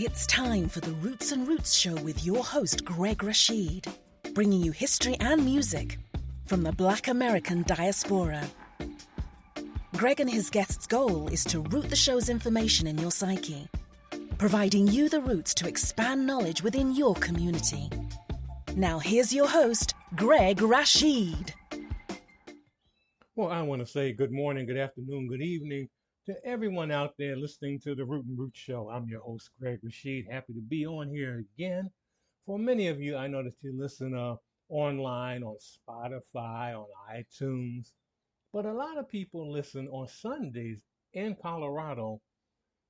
It's time for the Roots and Roots Show with your host, Greg Rashid, bringing you history and music from the Black American diaspora. Greg and his guests' goal is to root the show's information in your psyche, providing you the roots to expand knowledge within your community. Now here's your host, Greg Rashid. Well, I want to say good morning, good afternoon, good evening to everyone out there listening to the Root and Root Show. I'm your host, Greg Rashid. Happy to be on here again. For many of you, I know that you listen online on Spotify, on iTunes, but a lot of people listen on Sundays in Colorado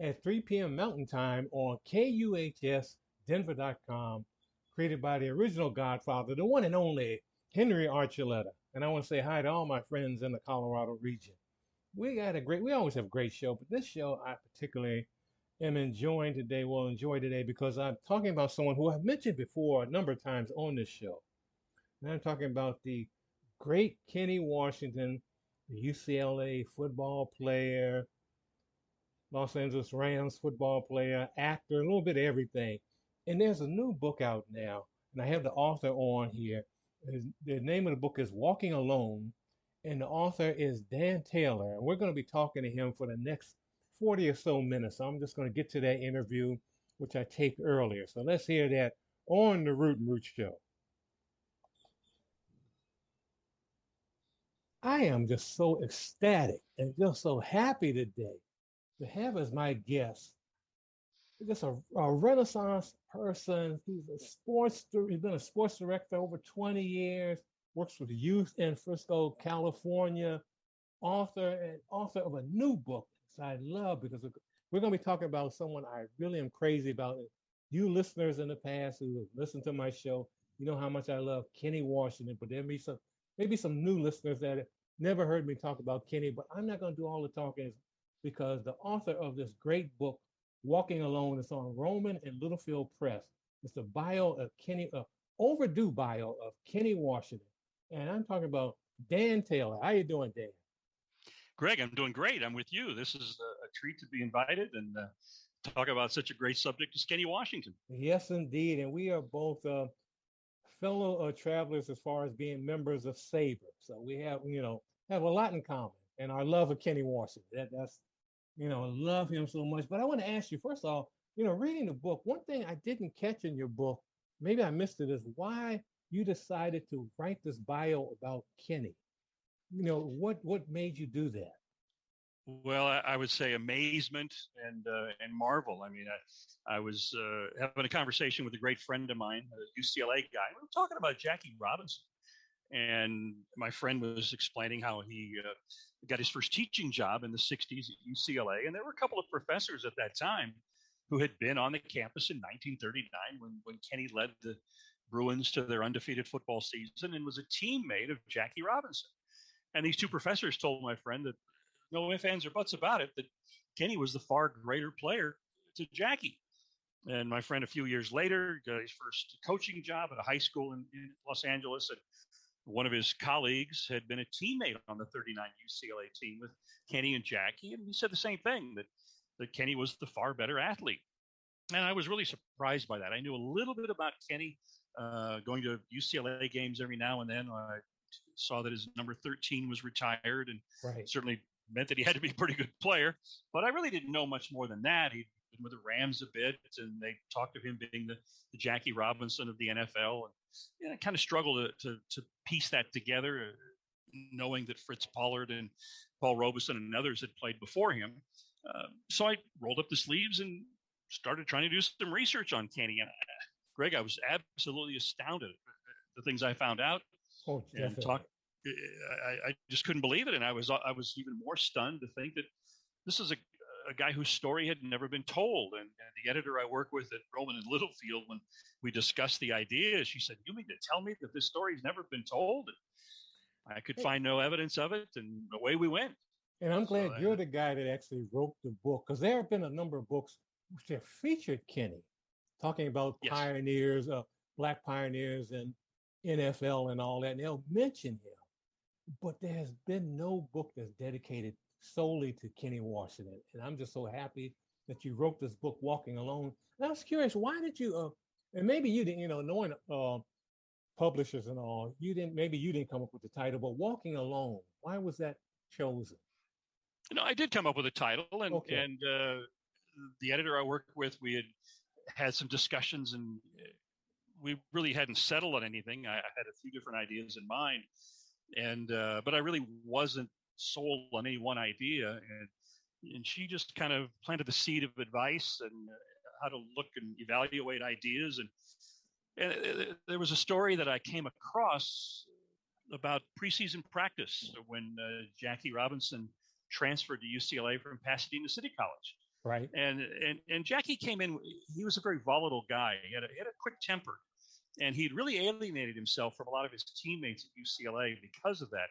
at 3 p.m. Mountain Time on KUHSdenver.com, created by the original Godfather, the one and only Henry Archuleta. And I want to say hi to all my friends in the Colorado region. We always have a great show, but this show I particularly am enjoying today, will enjoy today, because I'm talking about someone who I've mentioned before a number of times on this show. And I'm talking about the great Kenny Washington, the UCLA football player, Los Angeles Rams football player, actor, a little bit of everything. And there's a new book out now, and I have the author on here. The name of the book is Walking Alone, and the author is Dan Taylor. And we're going to be talking to him for the next 40 or so minutes. So I'm just going to get to that interview, which I taped earlier. So let's hear that on the Root and Root Show. I am just so ecstatic and just so happy today to have as my guest just a Renaissance person. He's been a sports director over 20 years, works with youth in Frisco, California, author of a new book that I love, because we're going to be talking about someone I really am crazy about. You listeners in the past who have listened to my show, you know how much I love Kenny Washington, but there may be maybe some new listeners that have never heard me talk about Kenny, but I'm not going to do all the talking, because the author of this great book, Walking Alone, is on Rowman and Littlefield Press. It's a bio of Kenny, overdue bio of Kenny Washington. And I'm talking about Dan Taylor. How you doing, Dan? Greg, I'm doing great. I'm with you. This is a treat to be invited and talk about such a great subject as Kenny Washington. Yes, indeed. And we are both fellow travelers as far as being members of SABR. So we have a lot in common, and our love of Kenny Washington. That's love him so much. But I want to ask you, first of all, reading the book, one thing I didn't catch in your book, maybe I missed it, is why you decided to write this bio about Kenny. What made you do that? Well, I would say amazement and marvel. I mean, I was having a conversation with a great friend of mine, a UCLA guy. We were talking about Jackie Robinson, and my friend was explaining how he got his first teaching job in the 60s at UCLA, and there were a couple of professors at that time who had been on the campus in 1939 when Kenny led the Bruins to their undefeated football season and was a teammate of Jackie Robinson. And these two professors told my friend that no ifs, ands, or buts about it, that Kenny was the far greater player to Jackie. And my friend, a few years later, got his first coaching job at a high school in Los Angeles. And one of his colleagues had been a teammate on the 39 UCLA team with Kenny and Jackie. And he said the same thing, that Kenny was the far better athlete. And I was really surprised by that. I knew a little bit about Kenny, going to UCLA games every now and then. I saw that his number 13 was retired, and certainly meant that he had to be a pretty good player. But I really didn't know much more than that. He'd been with the Rams a bit, and they talked of him being the Jackie Robinson of the NFL. And I kind of struggled to piece that together, knowing that Fritz Pollard and Paul Robeson and others had played before him. So I rolled up the sleeves and started trying to do some research on Kenny. And Greg, I was absolutely astounded at the things I found out. Oh, I just couldn't believe it, and I was even more stunned to think that this is a guy whose story had never been told. And the editor I work with at Rowman and Littlefield, when we discussed the idea, she said, "You mean to tell me that this story's never been told?" And I could find no evidence of it, and away we went. And I'm glad you're the guy that actually wrote the book, because there have been a number of books which have featured Kenny, talking about pioneers, Black pioneers in NFL and all that, and they'll mention him. But there has been no book that's dedicated solely to Kenny Washington. And I'm just so happy that you wrote this book, Walking Alone. And I was curious, why did you? And maybe you didn't, knowing publishers and all, maybe you didn't come up with the title, but Walking Alone. Why was that chosen? I did come up with a title, and Okay. The editor I worked with, we had some discussions, and we really hadn't settled on anything. I had a few different ideas in mind, and but I really wasn't sold on any one idea, and she just kind of planted the seed of advice and how to look and evaluate ideas, and there was a story that I came across about preseason practice when Jackie Robinson transferred to UCLA from Pasadena City College. Right. And Jackie came in. He was a very volatile guy. He had a quick temper, and he'd really alienated himself from a lot of his teammates at UCLA because of that.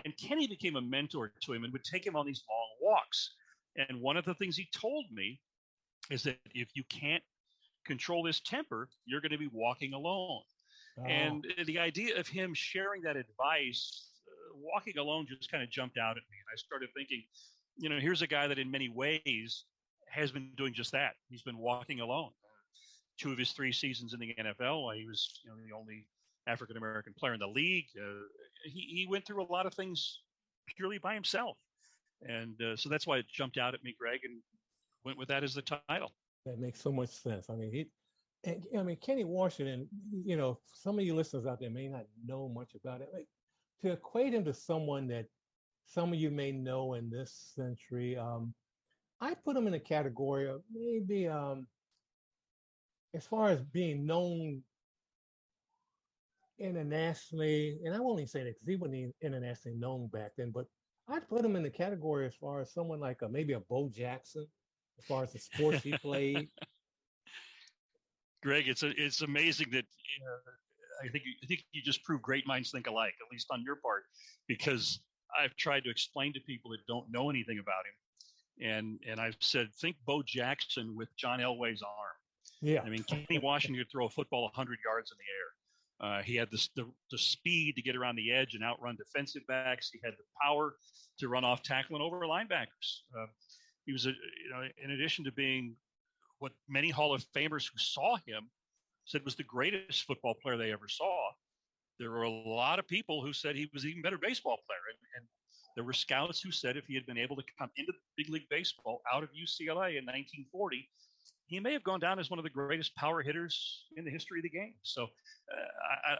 And Kenny became a mentor to him and would take him on these long walks. And one of the things he told me is that if you can't control this temper, you're going to be walking alone. Oh. And the idea of him sharing that advice, walking alone, just kind of jumped out at me. And I started thinking, here's a guy that in many ways has been doing just that. He's been walking alone. 2 of his 3 seasons in the NFL, he was the only African-American player in the league. He went through a lot of things purely by himself. And so that's why it jumped out at me, Greg, and went with that as the title. That makes so much sense. I mean, Kenny Washington, some of you listeners out there may not know much about it. Like, to equate him to someone that some of you may know in this century, I put him in a category of maybe as far as being known internationally, and I won't even say that because he wasn't internationally known back then, but I'd put him in the category as far as someone like maybe a Bo Jackson, as far as the sports he played. Greg, it's amazing that I think you just proved great minds think alike, at least on your part, because I've tried to explain to people that don't know anything about him, and I've said, think Bo Jackson with John Elway's arm. Yeah, I mean, Kenny Washington could throw a football 100 yards in the air. He had the speed to get around the edge and outrun defensive backs. He had the power to run off tackling over linebackers. He was in addition to being what many Hall of Famers who saw him said was the greatest football player they ever saw, there were a lot of people who said he was an even better baseball player. And there were scouts who said if he had been able to come into big league baseball out of UCLA in 1940, he may have gone down as one of the greatest power hitters in the history of the game. So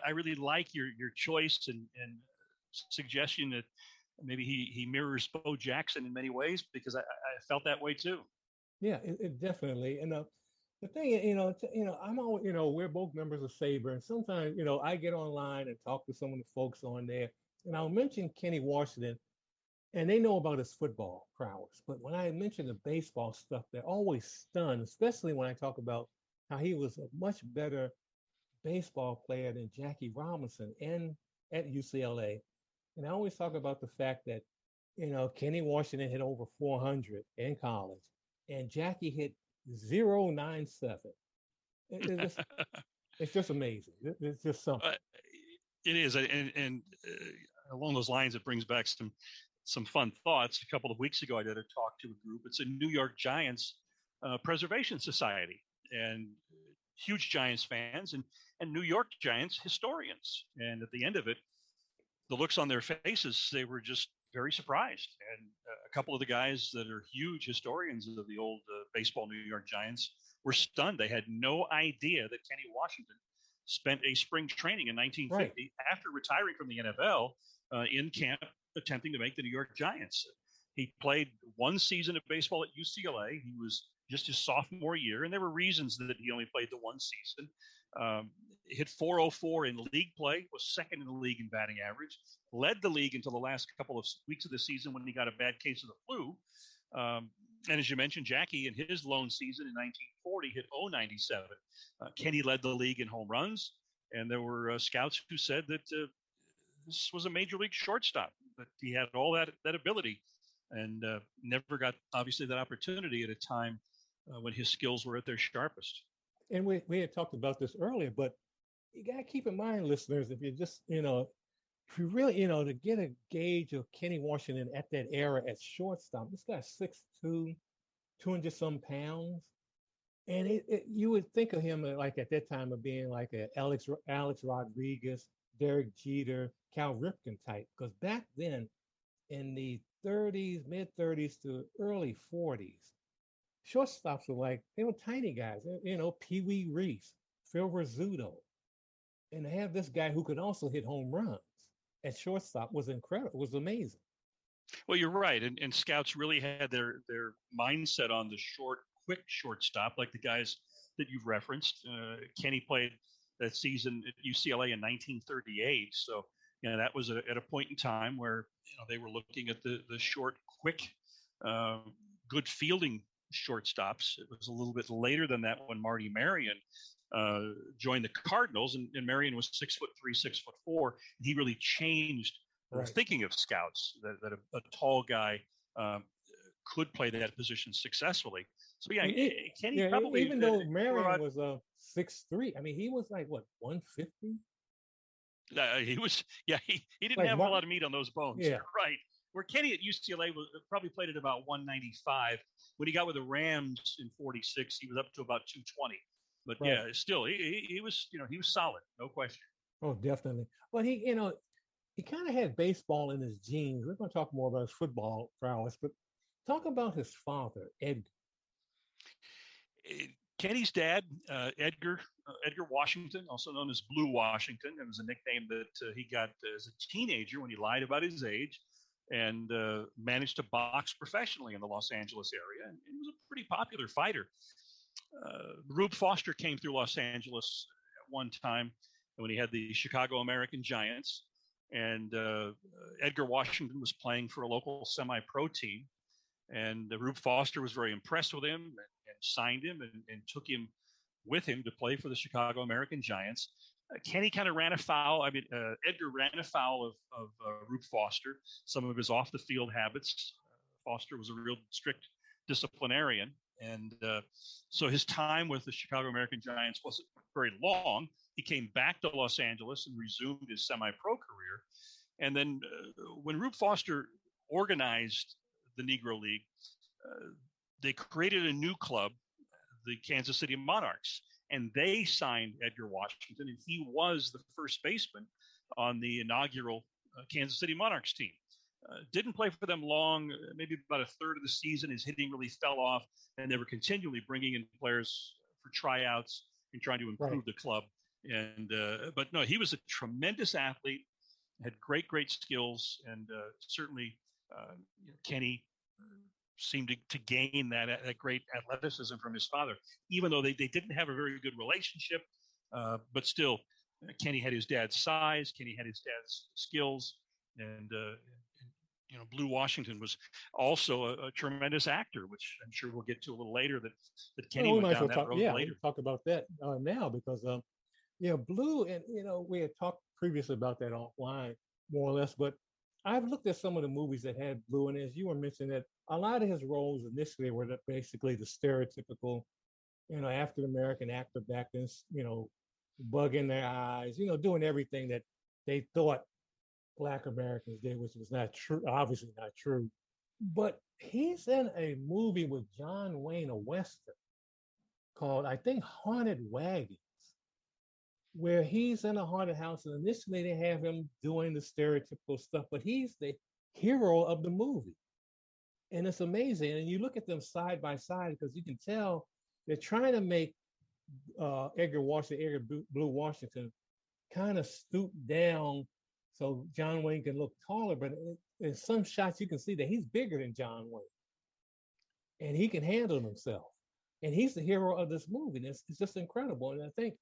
I really like your choice and suggestion that maybe he mirrors Bo Jackson in many ways, because I felt that way too. Yeah, it definitely. And the thing, I'm always, we're both members of SABR, and sometimes, I get online and talk to some of the folks on there, and I'll mention Kenny Washington, and they know about his football prowess. But when I mention the baseball stuff, they're always stunned, especially when I talk about how he was a much better baseball player than Jackie Robinson at UCLA. And I always talk about the fact that, Kenny Washington hit over 400 in college, and Jackie hit 0.97. It's just amazing. It's just something. It is, and along those lines, it brings back some fun thoughts. A couple of weeks ago, I did a talk to a group. It's a New York Giants Preservation Society, and huge Giants fans and New York Giants historians. And at the end of it, the looks on their faces, they were just very surprised. And a couple of the guys that are huge historians of the old baseball New York Giants were stunned. They had no idea that Kenny Washington spent a spring training in 1950 after retiring from the NFL in camp attempting to make the New York Giants. He played 1 season of baseball at UCLA. He was just his sophomore year, and there were reasons that he only played the 1 season. Hit 404 in league play, was second in the league in batting average, led the league until the last couple of weeks of the season when he got a bad case of the flu. And as you mentioned, Jackie in his lone season in 1940 hit 097. Kenny led the league in home runs, and there were scouts who said that this was a major league shortstop, that he had all that ability, and never got, obviously, that opportunity at a time when his skills were at their sharpest. And we had talked about this earlier, but you got to keep in mind, listeners, if you just, if you really, to get a gauge of Kenny Washington at that era at shortstop, this guy's 6'2", 200 some pounds. And you would think of him like at that time of being like a Alex Rodriguez, Derek Jeter, Cal Ripken type. Because back then, in the 30s, mid 30s to early 40s, shortstops were like they were tiny guys. Pee Wee Reese, Phil Rizzuto, and to have this guy who could also hit home runs at shortstop was incredible. Was amazing. Well, you're right, and scouts really had their mindset on the quick shortstop, like the guys that you've referenced. Kenny played that season at UCLA in 1938, so that was at a point in time where they were looking at the short, quick, good fielding shortstops. It was a little bit later than that when Marty Marion joined the Cardinals, and Marion was 6'3", 6'4", and he really changed the thinking of scouts that a tall guy could play that position successfessually. So Kenny probably, even though Marion was 6'3", I mean he was like what 150. He was, he didn't like have a lot of meat on those bones. Yeah. Right. Where Kenny at UCLA probably played at about 195. When he got with the Rams in 46, he was up to about 220. But still, he was, he was solid, no question. Oh, definitely. But he kind of had baseball in his genes. We're going to talk more about his football prowess, but talk about his father, Edgar. Kenny's dad, Edgar Washington, also known as Blue Washington, it was a nickname that he got as a teenager when he lied about his age, and managed to box professionally in the Los Angeles area. And he was a pretty popular fighter. Rube Foster came through Los Angeles at one time when he had the Chicago American Giants, and Edgar Washington was playing for a local semi-pro team, and Rube Foster was very impressed with him and signed him and took him with him to play for the Chicago American Giants. Kenny kind of ran afoul. Edgar ran afoul of Rube Foster, some of his off-the-field habits. Foster was a real strict disciplinarian, and so his time with the Chicago American Giants wasn't very long. He came back to Los Angeles and resumed his semi-pro career. And then when Rube Foster organized the Negro League, they created a new club, the Kansas City Monarchs, and they signed Edgar Washington, and he was the first baseman on the inaugural Kansas City Monarchs team. Didn't play for them long, maybe about a third of the season. His hitting really fell off, and they were continually bringing in players for tryouts and trying to improve the club. And but no, he was a tremendous athlete, had great skills, and certainly Kenny seemed to gain that great athleticism from his father, even though they didn't have a very good relationship. But still, Kenny had his dad's size, Kenny had his dad's skills, and Blue Washington was also a tremendous actor, which I'm sure we'll get to a little later. That Kenny went down that road later. We'll talk about that now because Blue, and we had talked previously about that offline more or less, but I've looked at some of the movies that had Blue, and as you were mentioning, that a lot of his roles initially were basically the stereotypical, African American actor back then, bugging their eyes, doing everything that they thought Black Americans did, which was not true, obviously not true. But he's in a movie with John Wayne, a Western, called, I think, Haunted Wagons, where he's in a haunted house, and initially they have him doing the stereotypical stuff, but he's the hero of the movie. And it's amazing. And you look at them side by side because you can tell they're trying to make Edgar Blue Washington kind of stoop down so John Wayne can look taller. But in some shots, you can see that he's bigger than John Wayne. And he can handle himself. And he's the hero of this movie. And it's just incredible. And I think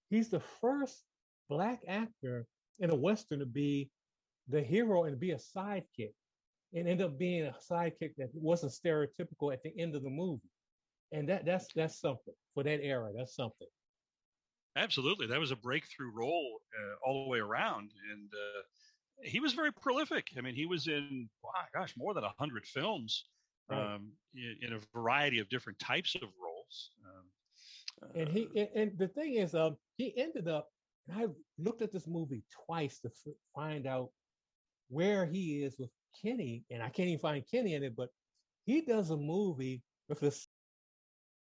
he's the first Black actor in a Western to be the hero and be a sidekick, and end up being a sidekick that wasn't stereotypical at the end of the movie. And that's something for that era. That's something. Absolutely. That was a breakthrough role all the way around. And he was very prolific. I mean, he was in, more than 100 films in a variety of different types of roles. And the thing is, he ended up, and I looked at this movie twice to find out where he is with Kenny, and I can't even find Kenny in it, but he does a movie with this